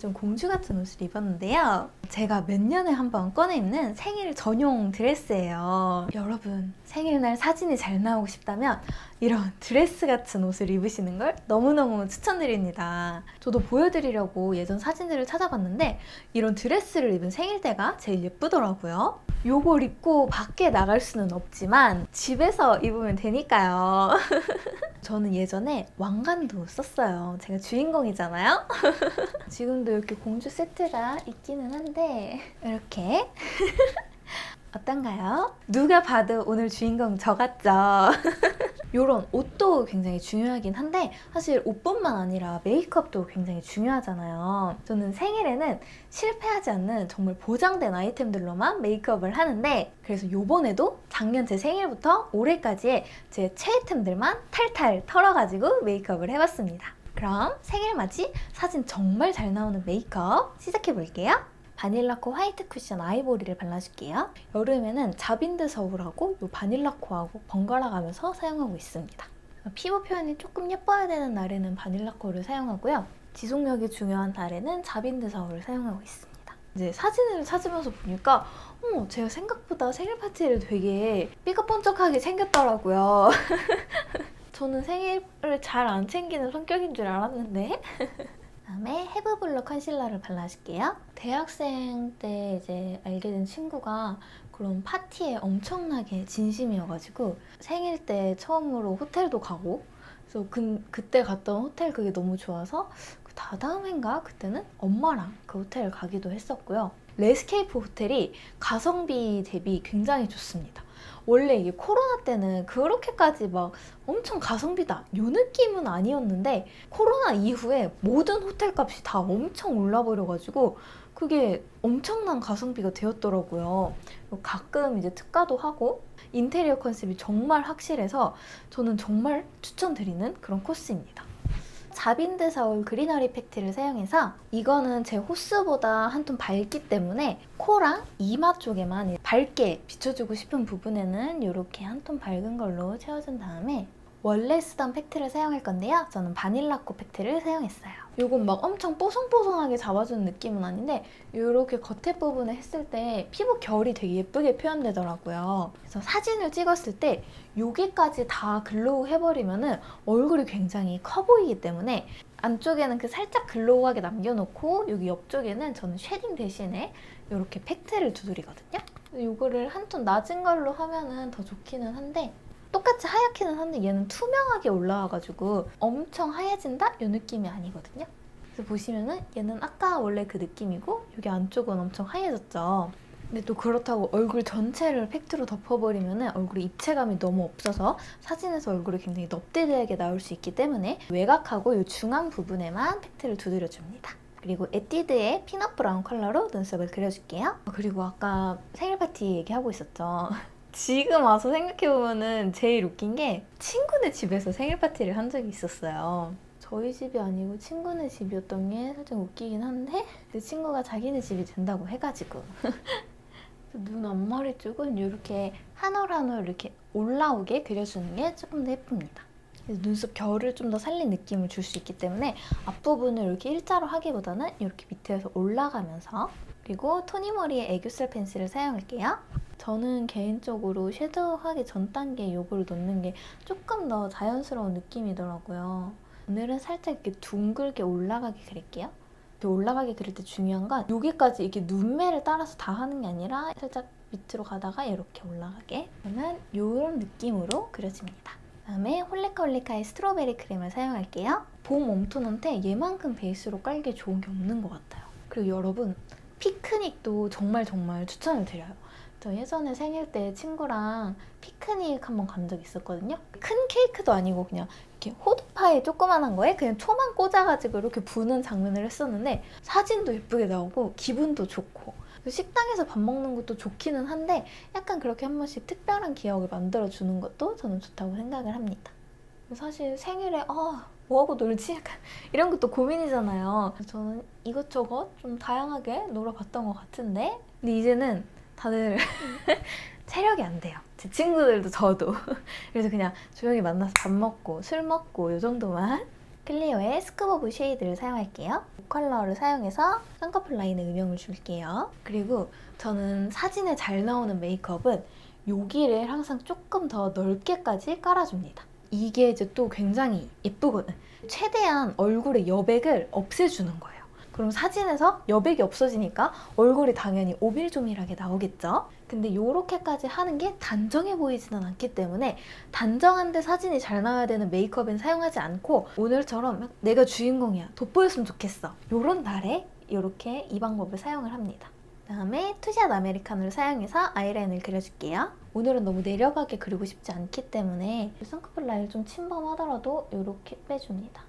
좀 공주 같은 옷을 입었는데요. 제가 몇 년에 한 번 꺼내 입는 생일 전용 드레스예요. 여러분, 생일날 사진이 잘 나오고 싶다면 이런 드레스 같은 옷을 입으시는 걸 너무너무 추천드립니다. 저도 보여드리려고 예전 사진들을 찾아봤는데 이런 드레스를 입은 생일 때가 제일 예쁘더라고요. 요걸 입고 밖에 나갈 수는 없지만 집에서 입으면 되니까요. 저는 예전에 왕관도 썼어요. 제가 주인공이잖아요. 지금도 이렇게 공주 세트가 있기는 한데 이렇게 어떤가요? 누가 봐도 오늘 주인공 저 같죠? 이런 옷도 굉장히 중요하긴 한데 사실 옷뿐만 아니라 메이크업도 굉장히 중요하잖아요. 저는 생일에는 실패하지 않는 정말 보장된 아이템들로만 메이크업을 하는데 그래서 요번에도 작년 제 생일부터 올해까지의 제 최애템들만 탈탈 털어가지고 메이크업을 해봤습니다. 그럼 생일맞이 사진 정말 잘 나오는 메이크업 시작해볼게요. 바닐라코 화이트 쿠션 아이보리를 발라줄게요. 여름에는 자빈드 서울하고 이 바닐라코하고 번갈아 가면서 사용하고 있습니다. 피부 표현이 조금 예뻐야 되는 날에는 바닐라코를 사용하고요. 지속력이 중요한 날에는 자빈드 서울을 사용하고 있습니다. 이제 사진을 찾으면서 보니까 제가 생각보다 생일 파티를 되게 삐까뻔쩍하게 챙겼더라고요. 저는 생일을 잘 안 챙기는 성격인 줄 알았는데 그다음에 헤브블러 컨실러를 발라줄게요. 대학생 때 이제 알게 된 친구가 그런 파티에 엄청나게 진심이어가지고 생일 때 처음으로 호텔도 가고 그래서 그때 갔던 호텔 그게 너무 좋아서 그 다다음 해인가 그때는 엄마랑 그 호텔을 가기도 했었고요. 레스케이프 호텔이 가성비 대비 굉장히 좋습니다. 원래 이게 코로나 때는 그렇게까지 막 엄청 가성비다 이 느낌은 아니었는데 코로나 이후에 모든 호텔 값이 다 엄청 올라버려가지고 그게 엄청난 가성비가 되었더라고요. 가끔 이제 특가도 하고 인테리어 컨셉이 정말 확실해서 저는 정말 추천드리는 그런 코스입니다. 자빈드 서울 그리너리 팩트를 사용해서 이거는 제 호스보다 한 톤 밝기 때문에 코랑 이마 쪽에만 밝게 비춰주고 싶은 부분에는 이렇게 한 톤 밝은 걸로 채워준 다음에 원래 쓰던 팩트를 사용할 건데요. 저는 바닐라코 팩트를 사용했어요. 이건 막 엄청 뽀송뽀송하게 잡아주는 느낌은 아닌데 이렇게 겉에 부분에 했을 때 피부 결이 되게 예쁘게 표현되더라고요. 그래서 사진을 찍었을 때 여기까지 다 글로우 해버리면 얼굴이 굉장히 커 보이기 때문에 안쪽에는 그 살짝 글로우하게 남겨놓고 여기 옆쪽에는 저는 쉐딩 대신에 이렇게 팩트를 두드리거든요. 이거를 한 톤 낮은 걸로 하면 더 좋기는 한데 똑같이 하얗기는 한데 얘는 투명하게 올라와가지고 엄청 하얘진다? 이 느낌이 아니거든요. 그래서 보시면은 얘는 아까 원래 그 느낌이고 여기 안쪽은 엄청 하얘졌죠. 근데 또 그렇다고 얼굴 전체를 팩트로 덮어버리면 얼굴에 입체감이 너무 없어서 사진에서 얼굴이 굉장히 넙대대하게 나올 수 있기 때문에 외곽하고 이 중앙 부분에만 팩트를 두드려줍니다. 그리고 에뛰드의 피넛 브라운 컬러로 눈썹을 그려줄게요. 그리고 아까 생일 파티 얘기하고 있었죠. 지금 와서 생각해보면 제일 웃긴 게 친구네 집에서 생일 파티를 한 적이 있었어요. 저희 집이 아니고 친구네 집이었던 게 살짝 웃기긴 한데 그 친구가 자기네 집이 된다고 해가지고 눈 앞머리 쪽은 이렇게 한 올 한 올 이렇게 올라오게 그려주는 게 조금 더 예쁩니다. 그래서 눈썹 결을 좀 더 살린 느낌을 줄 수 있기 때문에 앞부분을 이렇게 일자로 하기보다는 이렇게 밑에서 올라가면서 그리고 토니모리의 애교살 펜슬을 사용할게요. 저는 개인적으로 섀도우 하기 전 단계에 이거를 넣는 게 조금 더 자연스러운 느낌이더라고요. 오늘은 살짝 이렇게 둥글게 올라가게 그릴게요. 이렇게 올라가게 그릴 때 중요한 건 여기까지 이렇게 눈매를 따라서 다 하는 게 아니라 살짝 밑으로 가다가 이렇게 올라가게 그러면 이런 느낌으로 그려집니다. 그다음에 홀리카홀리카의 스트로베리 크림을 사용할게요. 봄 웜톤한테 얘만큼 베이스로 깔기 좋은 게 없는 것 같아요. 그리고 여러분 피크닉도 정말 추천을 드려요. 저 예전에 생일 때 친구랑 피크닉 한번 간 적 있었거든요. 큰 케이크도 아니고 그냥 이렇게 호두파이 조그만한 거에 그냥 초만 꽂아가지고 이렇게 부는 장면을 했었는데 사진도 예쁘게 나오고 기분도 좋고 식당에서 밥 먹는 것도 좋기는 한데 약간 그렇게 한 번씩 특별한 기억을 만들어주는 것도 저는 좋다고 생각을 합니다. 사실 생일에 뭐하고 놀지? 약간 이런 것도 고민이잖아요. 저는 이것저것 좀 다양하게 놀아봤던 것 같은데 근데 이제는 다들 체력이 안 돼요. 제 친구들도 저도. 그래서 그냥 조용히 만나서 밥 먹고 술 먹고 이 정도만 클리오의 스쿠버 오브 쉐이드를 사용할게요. 이 컬러를 사용해서 쌍꺼풀 라인에 음영을 줄게요. 그리고 저는 사진에 잘 나오는 메이크업은 여기를 항상 조금 더 넓게까지 깔아줍니다. 이게 이제 또 굉장히 예쁘거든. 최대한 얼굴의 여백을 없애주는 거예요. 그럼 사진에서 여백이 없어지니까 얼굴이 당연히 오밀조밀하게 나오겠죠? 근데 이렇게까지 하는 게 단정해 보이지는 않기 때문에 단정한데 사진이 잘 나와야 되는 메이크업은 사용하지 않고 오늘처럼 내가 주인공이야, 돋보였으면 좋겠어, 이런 날에 이렇게 이 방법을 사용을 합니다. 그다음에 투샷 아메리카노를 사용해서 아이라인을 그려줄게요. 오늘은 너무 내려가게 그리고 싶지 않기 때문에 쌍꺼풀 라인을 좀 침범하더라도 이렇게 빼줍니다.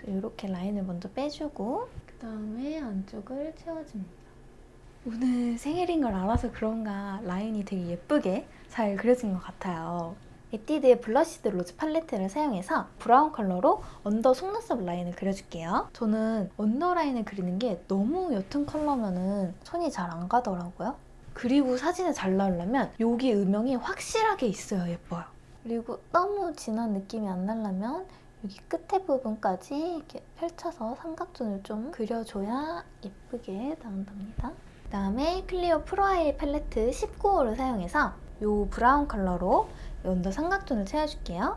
이렇게 라인을 먼저 빼주고 그 다음에 안쪽을 채워줍니다. 오늘 생일인 걸 알아서 그런가 라인이 되게 예쁘게 잘 그려진 것 같아요. 에뛰드의 블러쉬드 로즈 팔레트를 사용해서 브라운 컬러로 언더 속눈썹 라인을 그려줄게요. 저는 언더 라인을 그리는 게 너무 옅은 컬러면은 손이 잘 안 가더라고요. 그리고 사진에 잘 나오려면 여기 음영이 확실하게 있어야 예뻐요. 그리고 너무 진한 느낌이 안 나려면 여기 끝에 부분까지 이렇게 펼쳐서 삼각존을 좀 그려줘야 예쁘게 나온답니다. 그다음에 클리오 프로아이 팔레트 19호를 사용해서 이 브라운 컬러로 언더 삼각존을 채워줄게요.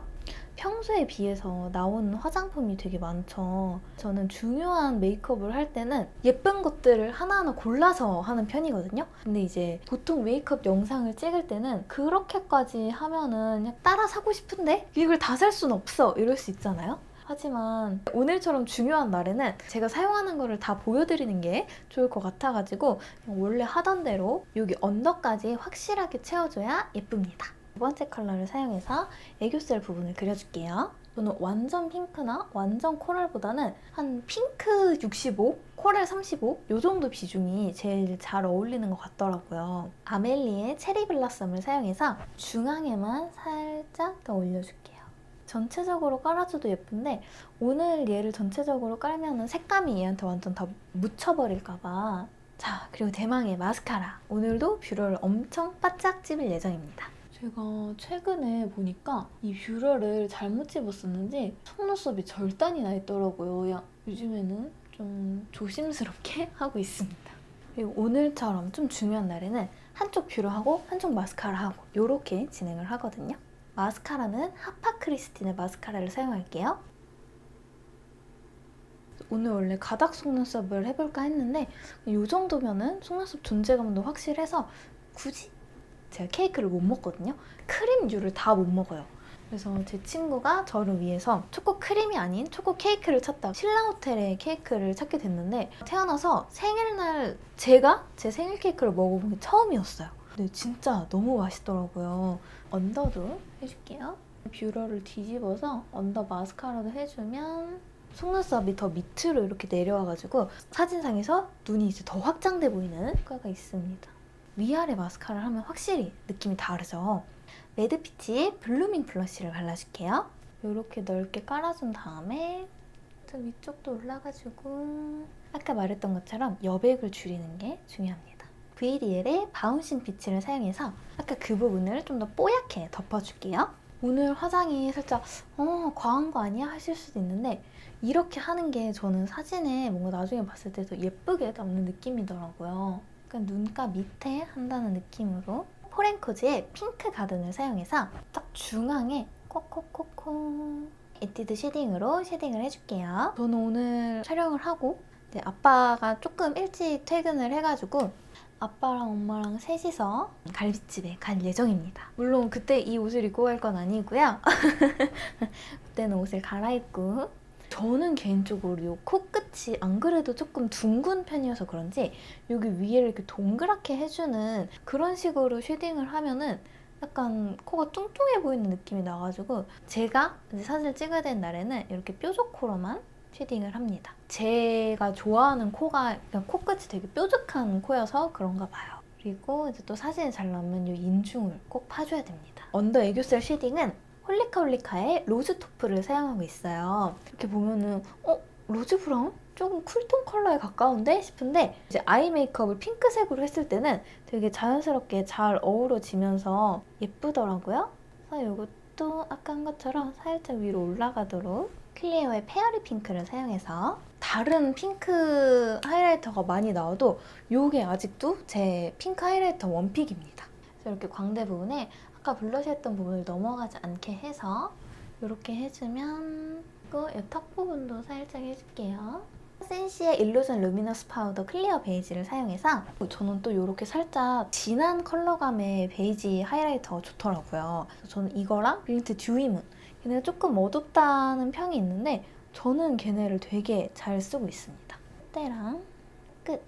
평소에 비해서 나오는 화장품이 되게 많죠. 저는 중요한 메이크업을 할 때는 예쁜 것들을 하나하나 골라서 하는 편이거든요. 근데 이제 보통 메이크업 영상을 찍을 때는 그렇게까지 하면은 그냥 따라 사고 싶은데 이걸 다 살 순 없어, 이럴 수 있잖아요. 하지만 오늘처럼 중요한 날에는 제가 사용하는 거를 다 보여드리는 게 좋을 것 같아가지고 원래 하던 대로 여기 언더까지 확실하게 채워줘야 예쁩니다. 두 번째 컬러를 사용해서 애교살 부분을 그려줄게요. 저는 완전 핑크나 완전 코랄보다는 한 핑크 65, 코랄 35 이 정도 비중이 제일 잘 어울리는 것 같더라고요. 아멜리의 체리 블라썸을 사용해서 중앙에만 살짝 더 올려줄게요. 전체적으로 깔아줘도 예쁜데 오늘 얘를 전체적으로 깔면 색감이 얘한테 완전 다 묻혀버릴까봐. 자, 그리고 대망의 마스카라. 오늘도 뷰러를 엄청 바짝 찝을 예정입니다. 제가 최근에 보니까 이 뷰러를 잘못 집었었는지 속눈썹이 절단이 나 있더라고요. 요즘에는 좀 조심스럽게 하고 있습니다. 그리고 오늘처럼 좀 중요한 날에는 한쪽 뷰러하고 한쪽 마스카라하고 이렇게 진행을 하거든요. 마스카라는 하파 크리스틴의 마스카라를 사용할게요. 오늘 원래 가닥 속눈썹을 해볼까 했는데 이 정도면은 속눈썹 존재감도 확실해서 굳이 제가 케이크를 못 먹거든요. 크림류를 다 못 먹어요. 그래서 제 친구가 저를 위해서 초코 크림이 아닌 초코 케이크를 찾다가 신라 호텔의 케이크를 찾게 됐는데 태어나서 생일날 제가 제 생일 케이크를 먹어본 게 처음이었어요. 근데 진짜 너무 맛있더라고요. 언더도 해줄게요. 뷰러를 뒤집어서 언더 마스카라도 해주면 속눈썹이 더 밑으로 이렇게 내려와가지고 사진상에서 눈이 이제 더 확장돼 보이는 효과가 있습니다. 위아래 마스카라를 하면 확실히 느낌이 다르죠. 매드피치의 블루밍 블러쉬를 발라줄게요. 이렇게 넓게 깔아준 다음에 저 위쪽도 올라가지고 아까 말했던 것처럼 여백을 줄이는 게 중요합니다. VDL의 바운싱 피치를 사용해서 아까 그 부분을 좀 더 뽀얗게 덮어줄게요. 오늘 화장이 살짝 과한 거 아니야? 하실 수도 있는데 이렇게 하는 게 저는 사진에 뭔가 나중에 봤을 때 더 예쁘게 남는 느낌이더라고요. 약간 눈가 밑에 한다는 느낌으로 포렌코즈의 핑크 가든을 사용해서 딱 중앙에 콕콕콕콕 에뛰드 쉐딩으로 쉐딩을 해줄게요. 저는 오늘 촬영을 하고 아빠가 조금 일찍 퇴근을 해가지고 아빠랑 엄마랑 셋이서 갈비집에 갈 예정입니다. 물론 그때 이 옷을 입고 갈 건 아니고요. 그때는 옷을 갈아입고 저는 개인적으로 이 코끝이 안 그래도 조금 둥근 편이어서 그런지 여기 위에를 이렇게 동그랗게 해주는 그런 식으로 쉐딩을 하면은 약간 코가 뚱뚱해 보이는 느낌이 나가지고 제가 이제 사진을 찍어야 되는 날에는 이렇게 뾰족코로만 쉐딩을 합니다. 제가 좋아하는 코가 그냥 코끝이 되게 뾰족한 코여서 그런가 봐요. 그리고 이제 또 사진이 잘 나오면 이 인중을 꼭 파줘야 됩니다. 언더 애교살 쉐딩은 홀리카홀리카의 로즈 토프를 사용하고 있어요. 이렇게 보면은 로즈 브라운? 조금 쿨톤 컬러에 가까운데 싶은데 이제 아이 메이크업을 핑크색으로 했을 때는 되게 자연스럽게 잘 어우러지면서 예쁘더라고요. 그래서 이거 립도 아까 한 것처럼 살짝 위로 올라가도록 클리어의 페어리 핑크를 사용해서 다른 핑크 하이라이터가 많이 나와도 이게 아직도 제 핑크 하이라이터 원픽입니다. 그래서 이렇게 광대 부분에 아까 블러셔 했던 부분을 넘어가지 않게 해서 이렇게 해주면, 그리고 이 턱 부분도 살짝 해줄게요. 센시의 일루전 루미너스 파우더 클리어 베이지를 사용해서 저는 또 이렇게 살짝 진한 컬러감의 베이지 하이라이터가 좋더라고요. 그래서 저는 이거랑 릴리트 듀이문, 걔네가 조금 어둡다는 평이 있는데 저는 걔네를 되게 잘 쓰고 있습니다. 콧대랑 끝!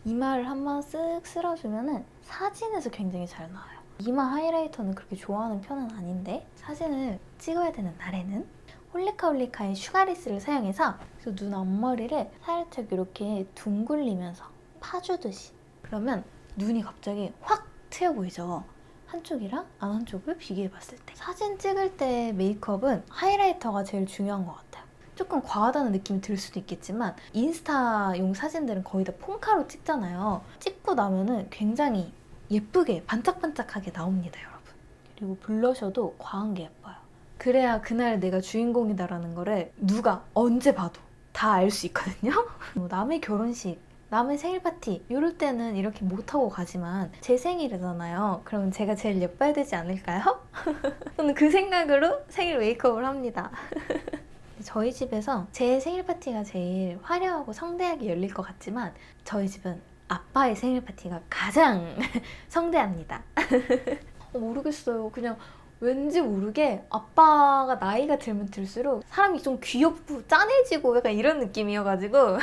이마를 한번 쓱 쓸어주면 사진에서 굉장히 잘 나와요. 이마 하이라이터는 그렇게 좋아하는 편은 아닌데 사진을 찍어야 되는 날에는 홀리카홀리카의 슈가리스를 사용해서 눈 앞머리를 살짝 이렇게 둥글리면서 파주듯이, 그러면 눈이 갑자기 확 트여 보이죠? 한쪽이랑 안 한쪽을 비교해봤을 때. 사진 찍을 때 메이크업은 하이라이터가 제일 중요한 것 같아요. 조금 과하다는 느낌이 들 수도 있겠지만 인스타용 사진들은 거의 다 폰카로 찍잖아요. 찍고 나면은 굉장히 예쁘게 반짝반짝하게 나옵니다, 여러분. 그리고 블러셔도 과한 게 예뻐요. 그래야 그날 내가 주인공이다라는 거를 누가 언제 봐도 다 알 수 있거든요. 남의 결혼식, 남의 생일 파티 이럴 때는 이렇게 못하고 가지만 제 생일이잖아요. 그러면 제가 제일 예뻐야 되지 않을까요? 저는 그 생각으로 생일 메이크업을 합니다. 저희 집에서 제 생일 파티가 제일 화려하고 성대하게 열릴 것 같지만 저희 집은 아빠의 생일 파티가 가장 성대합니다. 모르겠어요. 그냥 왠지 모르게 아빠가 나이가 들면 들수록 사람이 좀 귀엽고 짠해지고 약간 이런 느낌이어가지고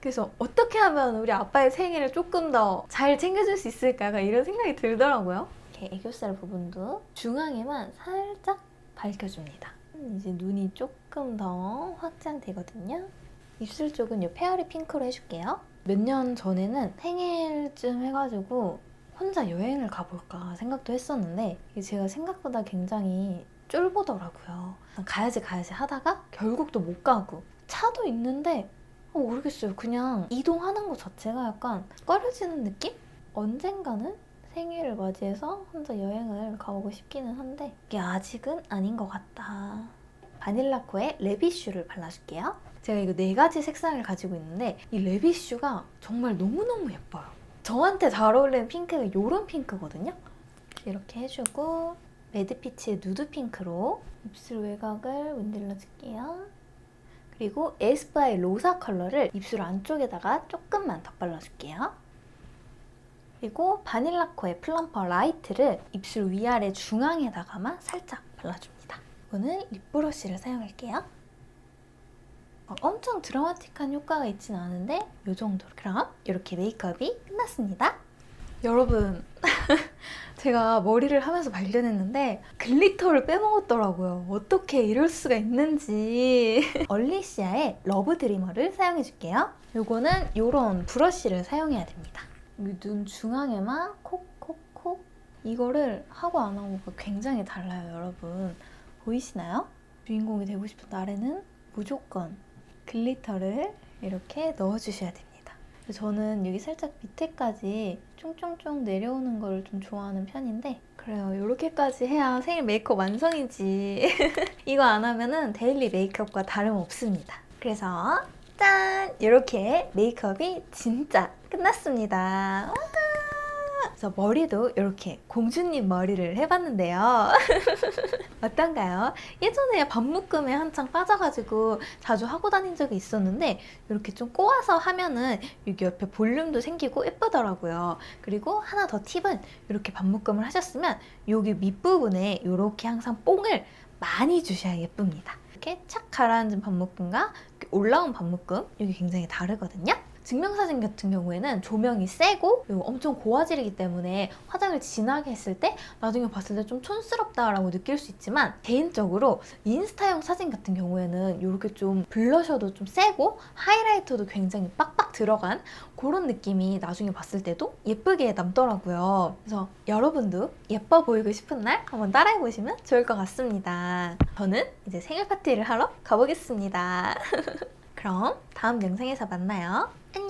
그래서 어떻게 하면 우리 아빠의 생일을 조금 더 잘 챙겨줄 수 있을까 약간 이런 생각이 들더라고요. 이렇게 애교살 부분도 중앙에만 살짝 밝혀줍니다. 이제 눈이 조금 더 확장되거든요. 입술 쪽은 이 페어리 핑크로 해줄게요. 몇 년 전에는 생일쯤 해가지고 혼자 여행을 가볼까 생각도 했었는데 제가 생각보다 굉장히 쫄보더라고요. 가야지 하다가 결국 또 못 가고, 차도 있는데 모르겠어요. 그냥 이동하는 것 자체가 약간 꺼려지는 느낌? 언젠가는 생일을 맞이해서 혼자 여행을 가보고 싶기는 한데 이게 아직은 아닌 것 같다. 바닐라코의 레비슈를 발라줄게요. 제가 이거 4가지 색상을 가지고 있는데 이 레비슈가 정말 너무너무 예뻐요. 저한테 잘 어울리는 핑크가 이런 핑크거든요. 이렇게 해주고 매드피치의 누드 핑크로 입술 외곽을 문질러줄게요. 그리고 에스쁘아의 로사 컬러를 입술 안쪽에다가 조금만 덧발라줄게요. 그리고 바닐라코의 플럼퍼 라이트를 입술 위아래 중앙에다가만 살짝 발라줍니다. 이거는 립브러쉬를 사용할게요. 엄청 드라마틱한 효과가 있진 않은데 이 정도로. 그럼 이렇게 메이크업이 끝났습니다. 여러분 제가 머리를 하면서 발견했는데 글리터를 빼먹었더라고요. 어떻게 이럴 수가 있는지. 얼리시아의 러브 드리머를 사용해줄게요. 이거는 이런 브러쉬를 사용해야 됩니다. 눈 중앙에만 콕콕콕. 이거를 하고 안 하고가 굉장히 달라요, 여러분. 보이시나요? 주인공이 되고 싶은 날에는 무조건 글리터를 이렇게 넣어주셔야 됩니다. 저는 여기 살짝 밑에까지 쫑쫑쫑 내려오는 걸 좀 좋아하는 편인데 그래요. 이렇게까지 해야 생일 메이크업 완성이지. 이거 안 하면은 데일리 메이크업과 다름없습니다. 그래서 짠! 이렇게 메이크업이 진짜 끝났습니다. 그래서 머리도 이렇게 공주님 머리를 해봤는데요. 어떤가요? 예전에 반묶음에 한창 빠져가지고 자주 하고 다닌 적이 있었는데 이렇게 좀 꼬아서 하면은 여기 옆에 볼륨도 생기고 예쁘더라고요. 그리고 하나 더 팁은 이렇게 반묶음을 하셨으면 여기 밑부분에 이렇게 항상 뽕을 많이 주셔야 예쁩니다. 이렇게 착 가라앉은 반묶음과 올라온 반묶음 여기 굉장히 다르거든요. 증명사진 같은 경우에는 조명이 세고 그리고 엄청 고화질이기 때문에 화장을 진하게 했을 때 나중에 봤을 때 좀 촌스럽다라고 느낄 수 있지만 개인적으로 인스타용 사진 같은 경우에는 이렇게 좀 블러셔도 좀 세고 하이라이터도 굉장히 빡빡 들어간 그런 느낌이 나중에 봤을 때도 예쁘게 남더라고요. 그래서 여러분도 예뻐 보이고 싶은 날 한번 따라해보시면 좋을 것 같습니다. 저는 이제 생일 파티를 하러 가보겠습니다. 그럼 다음 영상에서 만나요. 안녕!